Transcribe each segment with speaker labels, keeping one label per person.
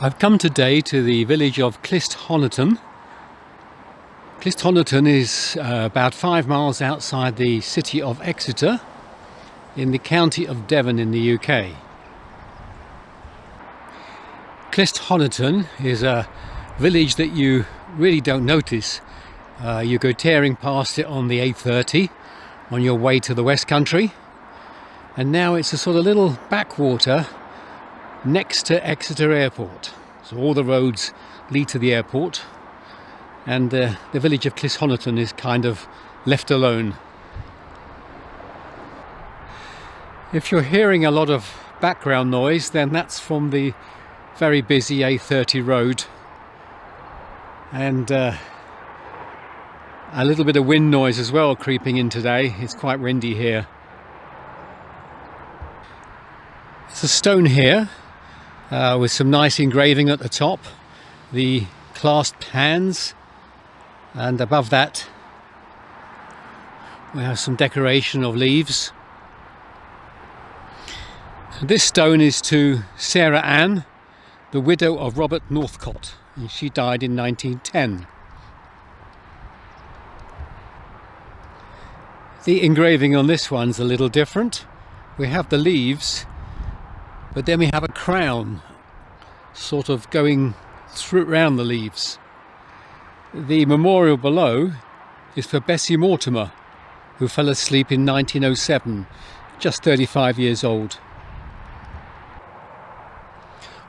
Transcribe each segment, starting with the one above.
Speaker 1: I've come today to the village of Clyst Honiton. Clyst Honiton is about 5 miles outside the city of Exeter in the county of Devon in the UK. Clyst Honiton is a village that you really don't notice. You go tearing past it on the A30 on your way to the West Country, and now it's a sort of little backwater next to Exeter Airport. So all the roads lead to the airport, and the village of Clyst Honiton is kind of left alone. If you're hearing a lot of background noise, then that's from the very busy A30 road, and a little bit of wind noise as well creeping in today. It's quite windy here. There's a stone here with some nice engraving at the top, the clasped hands, and above that we have some decoration of leaves. This stone is to Sarah Ann, the widow of Robert Northcott, and she died in 1910. The engraving on this one's a little different. We have the leaves, but then we have a crown sort of going through around the leaves. The memorial below is for Bessie Mortimer, who fell asleep in 1907, just 35 years old.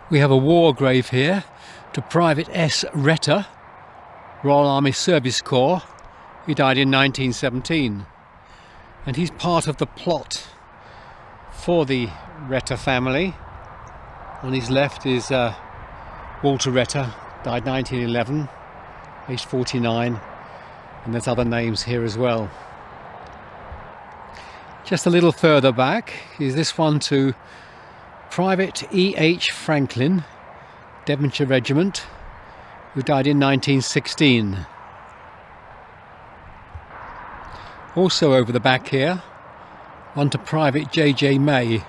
Speaker 1: We have a war grave here to Private S. Retter, Royal Army Service Corps. He died in 1917, and he's part of the plot for the Retter family. On his left is Walter Retter, died 1911, aged 49, and there's other names here as well. Just a little further back is this one to Private E.H. Franklin, Devonshire Regiment, who died in 1916. Also over the back here, one to Private J.J. May,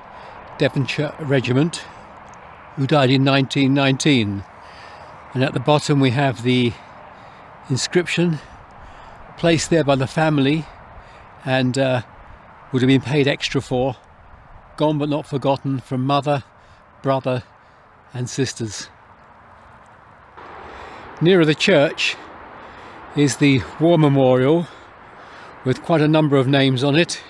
Speaker 1: Devonshire Regiment, who died in 1919. And at the bottom we have the inscription placed there by the family, and would have been paid extra for, gone but not forgotten, from mother, brother and sisters. Nearer the church is the war memorial with quite a number of names on it.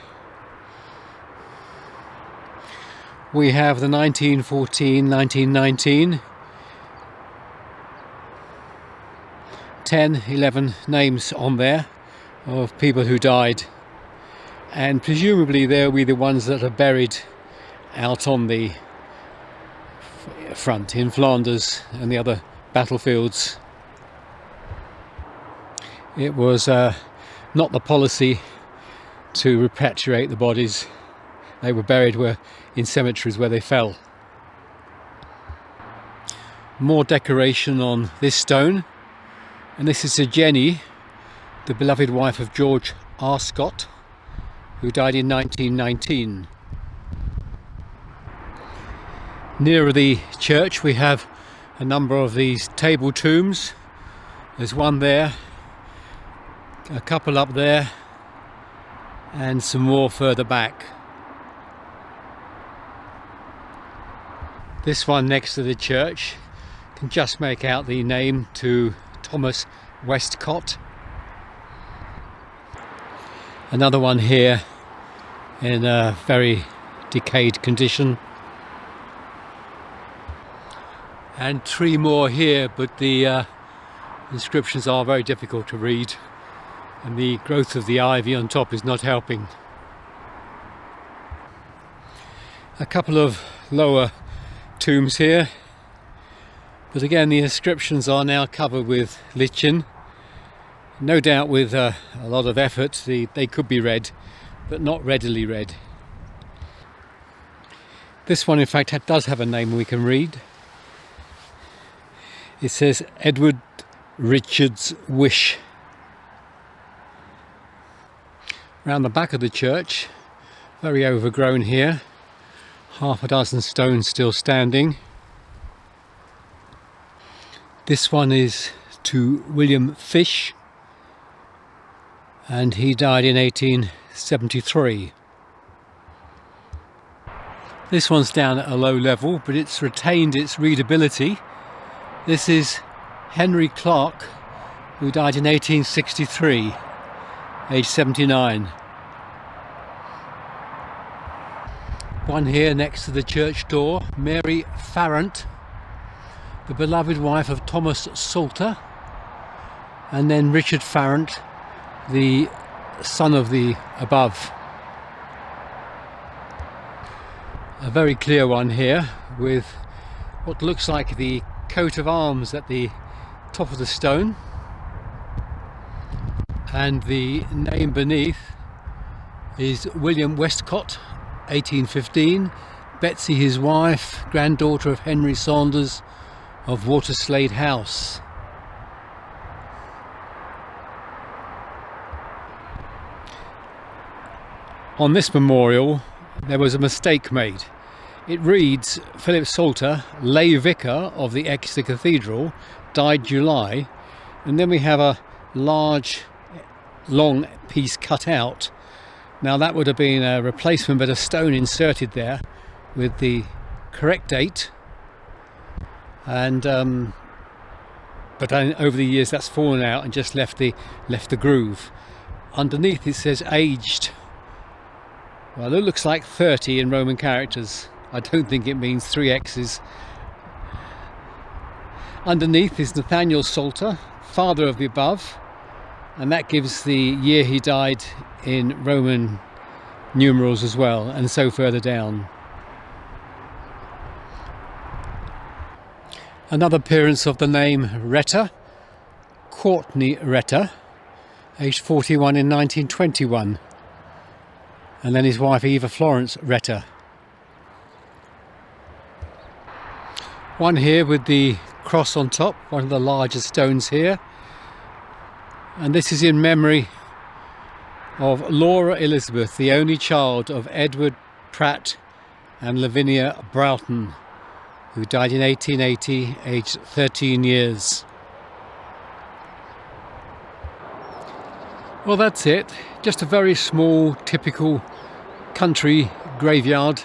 Speaker 1: We have the 1914, 1919, 10, 11 names on there of people who died, and presumably they'll be the ones that are buried out on the front in Flanders and the other battlefields. It was not the policy to repatriate the bodies. They were buried in cemeteries where they fell. More decoration on this stone, and this is to Jenny, the beloved wife of George R. Scott, who died in 1919. Nearer the church we have a number of these table tombs. There's one there, a couple up there, and some more further back. This one next to the church can just make out the name to Thomas Westcott. Another one here in a very decayed condition. And 3 more here, but the inscriptions are very difficult to read, and the growth of the ivy on top is not helping. A couple of lower tombs here, but again the inscriptions are now covered with lichen. No doubt with a lot of effort they could be read, but not readily read. This one in fact does have a name we can read. It says Edward Richard's Wish. Round the back of the church, very overgrown here, half a dozen stones still standing. This one is to William Fish, and he died in 1873. This one's down at a low level, but it's retained its readability. This is Henry Clark, who died in 1863, age 79. One here next to the church door, Mary Farrant, the beloved wife of Thomas Salter, and then Richard Farrant, the son of the above. A very clear one here with what looks like the coat of arms at the top of the stone, and the name beneath is William Westcott, 1815, Betsy his wife, granddaughter of Henry Saunders of Waterslade House. On this memorial there was a mistake made. It reads Philip Salter, lay vicar of the Exeter Cathedral, died July, and then we have a large long piece cut out. Now that would have been a replacement, but a stone inserted there with the correct date, and but then over the years that's fallen out and just left the groove. Underneath it says aged. Well, it looks like 30 in Roman characters. I don't think it means 3 X's. Underneath is Nathaniel Salter, father of the above, and that gives the year he died in Roman numerals as well, and so further down. Another appearance of the name Retta, Courtney Retta, aged 41 in 1921, and then his wife Eva Florence Retta. One here with the cross on top, one of the larger stones here, and this is in memory of Laura Elizabeth, the only child of Edward Pratt and Lavinia Broughton, who died in 1880, aged 13 years. Well, that's it. Just a very small, typical country graveyard.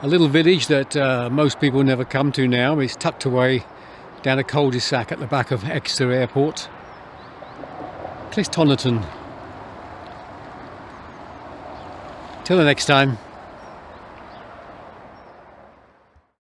Speaker 1: A little village that most people never come to now. It's tucked away down a cul-de-sac at the back of Exeter Airport. Clyst Honiton. Till the next time.